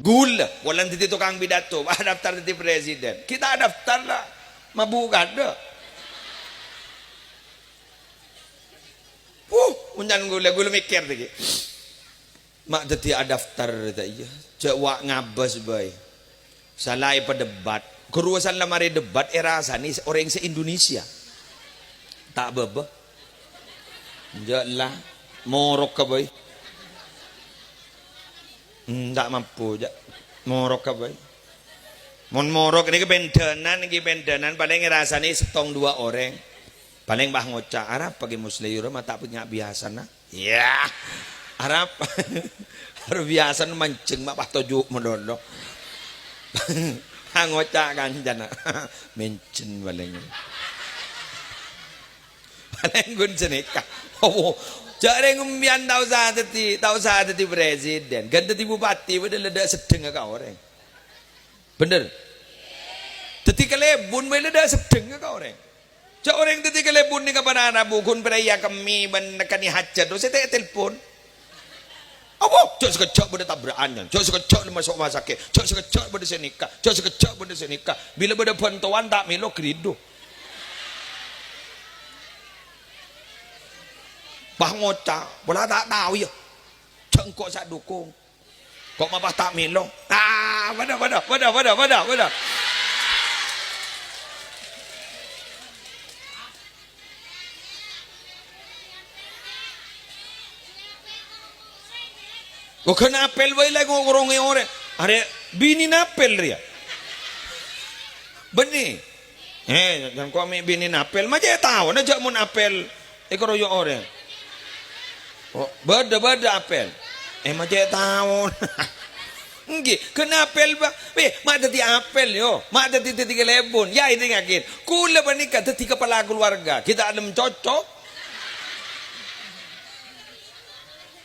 Gula, walang titi tukang bidato, daftar titi presiden. Kita daftar lah, mabuk ada. Unyan gula mikir lagi. Mak titi daftar tadi. Cewak ngabas bay. Salah pada debat. Keruasan lamari debat era sani orang se-Indonesia. Tak bebe. Jelah morok ke bay. Tak mampu je. Morok ke bay. Mon morok ini kebendenan paling rasanya setong dua orang. Paling bah ngocak Arab pagi muslim mata punya biasa nah. Ya. Arab harus biasa mancing mak patojuk mendono. Ngocak kan jana. Mencen paling. Paling gun senika. Oh. Jare ngumbian tahu saat ti presiden, ganti ti bupati padahal ada sedeng ka orang. Bener. Teti kelebun bae ada sedeng ka orang. Cak orang teti kelebun ni kapan ana bukun peraya kami ban nekani hajat do saya telepon. Apa? Cak sekejap pada tabrakan, cak sekejap masuk rumah sakit, cak sekejap pada senika, cak sekejap pada senika. Bila pada bantuan tak melo krido. Bah ngocak, bola tak tahu ya. Cengkok sak dukung. Kok mapah tak milo. Pada. Kok kena apel bae lagi ngorong ore. Are bini napel ria. Beni. Jangan kau ambil bini napel, macam tahu na jak mun apel ekoroyo ore. Oh, beda apel. Macam tahu. Nggih, kena apel ba? Mak tadi apel yo. Mak tadi kelebon. Ya itu yakin. Kula panika tadi kepala keluarga. Kita ada cocok.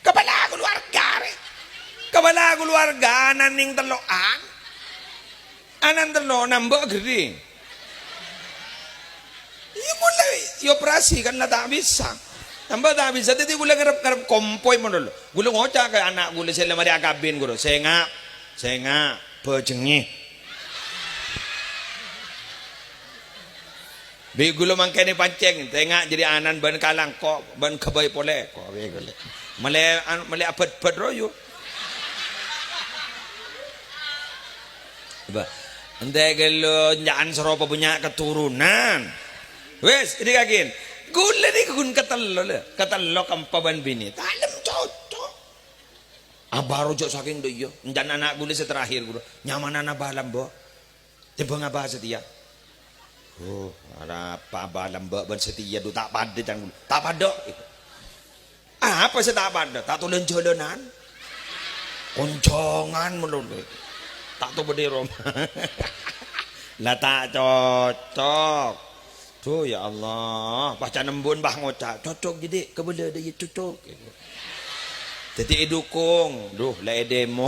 Kepala keluarga. Kepala keluarga naning teloan. Anan telo nambah gede. Ya mulai operasi kan lah tak bisa. Tambah tak bisa, jadi gula ngarep kompoi mo dulu. Gula ngocak ke anak gula sila mari akabin guru. Saya ngak bejengi. Bi gula mangkene pancing, tengak jadi anan ban kalang kok ban kebai pole kok be gula. Male apet royo. Ba. Ente gelo jangan seropa punya keturunan. Wes, ini kakin. Gula ni kun katalo kampaban bini. Talam cocok. Baru jok saking do yo. Njan anak gula seterakhir guru. Nyaman anak balam bo. Tiba ngapa setia. Oh, ada apa balam bo ban setia do tak pada cang. Tak pada. Apa sih tak pada? Tak tulen jolonan. Koncongan melulu. Tak tu berdiri. Lah tak cocok. Tuh ya Allah, baca nembun bah ngocak, cocok jadi kebela dia cocok. Jadi dukung, lah demo.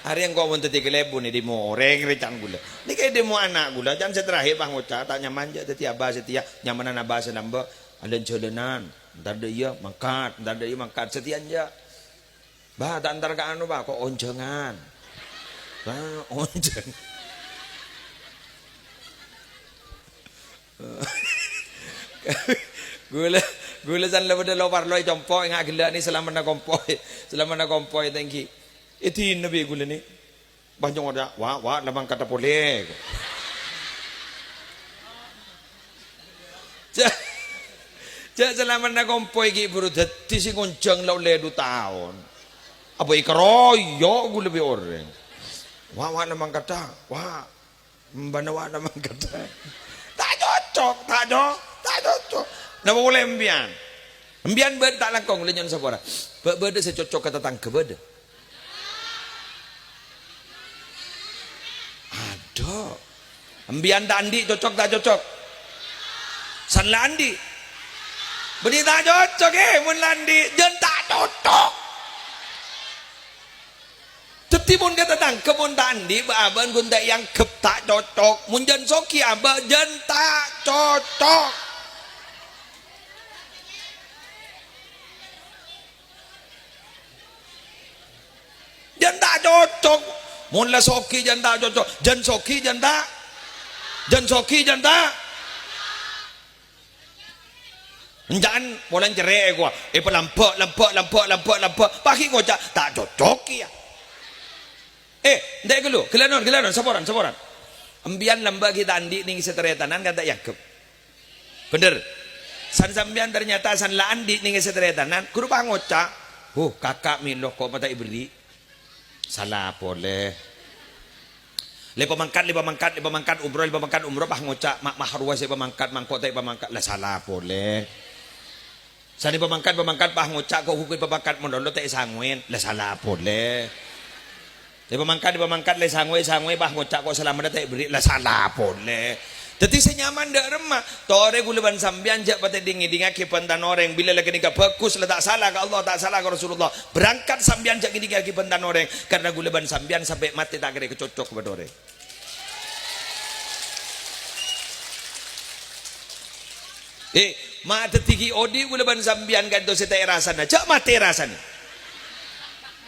Hari yang kau mau tadi kelebun ni demo orang recang gula. Ni kayak demo anak gula, jangan seterakhir bah ngocak, tak nyaman je. Jadi abah setia, nyaman anak abah senamba, ada jalanan, ntar dia mangkat, setia aja. Bah tak antar ke anu bah, kok oncengan, bah onceng. gula san la bada lopar loy compo ngak gila ni selama na kompoi thank you itu nabi gula ni banyak ada wah lamang kata boleh ja selama na kompoi ki buru dadi sing konjang law le 2 tahun apa ikaroyo gula bi orang wah lamang kata wah mbanawa lamang kata tak cocok. Nama boleh embian ber tak langkong lenyon sapora. Berde secocok kata tangke berde. Ada. Embian tak andi cocok tak cocok. San landi. Beri tak cocok mun landi jen tak cocok. Tetimun kata tangke mun tak andi aban gun tak yang kep tak cocok. Mun jen soki aba jen tak cocok. Jen tak cocok. Mun la soki janta cocok, jan soki janta. Jan soki janta. Jangan bolan cerai gua. Lampak. Paki ngocak tak cocok ya. Ndek gelu, kelanon, sabaran. Ambian lamba kita andi ning seteretanan kata Yakub. Bener. San sambian ternyata san la andi ning seteretanan, kudu bang ngocak. Kakak milo kok mata ibri. Salah boleh. Lepa mangkat umroh bah ngocak mak mahrua saya pemangkat mangkot tai pemangkat lah salah boleh. Sani pemangkat bah ngocak kok hukum pemangkat mondolo tai sangwen lah salah boleh. Lepa mangkat le sangwe bah ngocak kok selama tai beri lah salah boleh. Jadi senyaman dak remah tore guleban sambian jak pate dingi-dinga ki pentan orang bila lagi nikah bagus lah tak salah ke Allah tak salah ke Rasulullah berangkat sambian jak gini ki pentan orang karena guleban sambian sampai mati tak kira kecocok kepada orang. Ma tetiki odi guleban sambian ganto setai rasana jak mati rasana.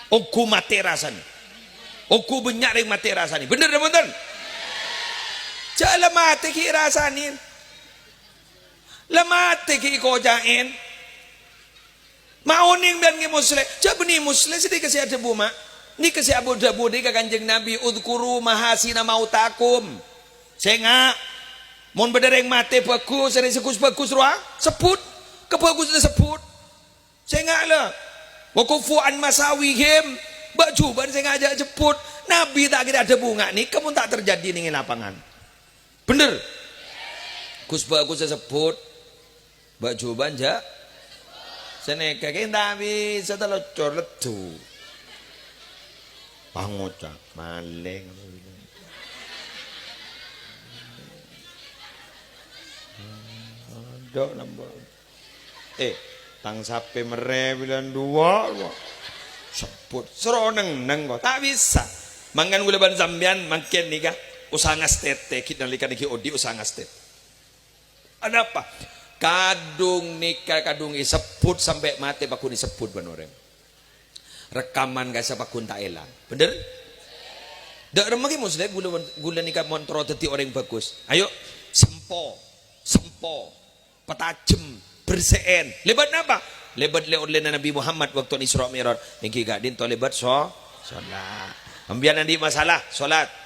Oku mati rasana. Oku benyak ring mati rasani. Bener bener. Cak lemate ki rasanin. Lemate ki kojain. Mauning dan ki musle. Cak beni musle sedih kasih ada buma. Ni kasih abu dabu di kanjeng Nabi udkuru mahasina mautakum. Senga. Mon bedereng mate bagus, sering sekus bagus ruang. Sebut. Kebagusnya sebut. Senga lah. Wakufuan masawihim. Baju ban saya ngajak jemput. Nabi tak kira ada bunga nih. Kamu tak terjadi nih lapangan. Bener. Gus bagus sebut baju banja seneka kita bisa telocor letu pangocak maling ada nambah tang sape mere bilang dua sebut seroneng neng kok tak bisa mangan gula ban sambian makin nikah usaha ngastete kita nalikan iki odi usaha ngastet. Ada apa? Kadung nikah kadung sebut sampai mati pakun disebut banorem. Rekaman gak sapakun tak elang. Bener? Dak remah ki musle gula nikah montro teti orang bagus. Ayo sempo petajem berseen. Lebat apa? Lebat le oleh Nabi Muhammad waktu Isra Mi'raj. Engki gak din to lebat salat. Ambian andi masalah salat.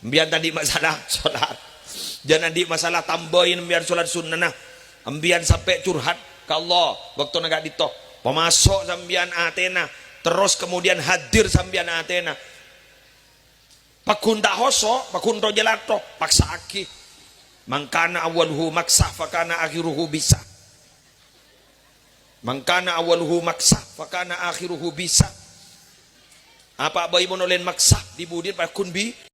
Ambian tadi masalah sholat. Jangan di masalah tambahin biar sholat sunnah. Ambian sampai curhat ke Allah. Waktu negak ditok. Pemasok sambian Athena. Terus kemudian hadir sambian Athena. Pakun tak hoso. Pakun rojelato. Paksa aki. Mangkana awaluhu maksah. Fakana akhiruhu bisa. Mangkana awaluhu maksah. Fakana akhiruhu bisa. Apa bayi monolen maksah. Dibudin pakun bi.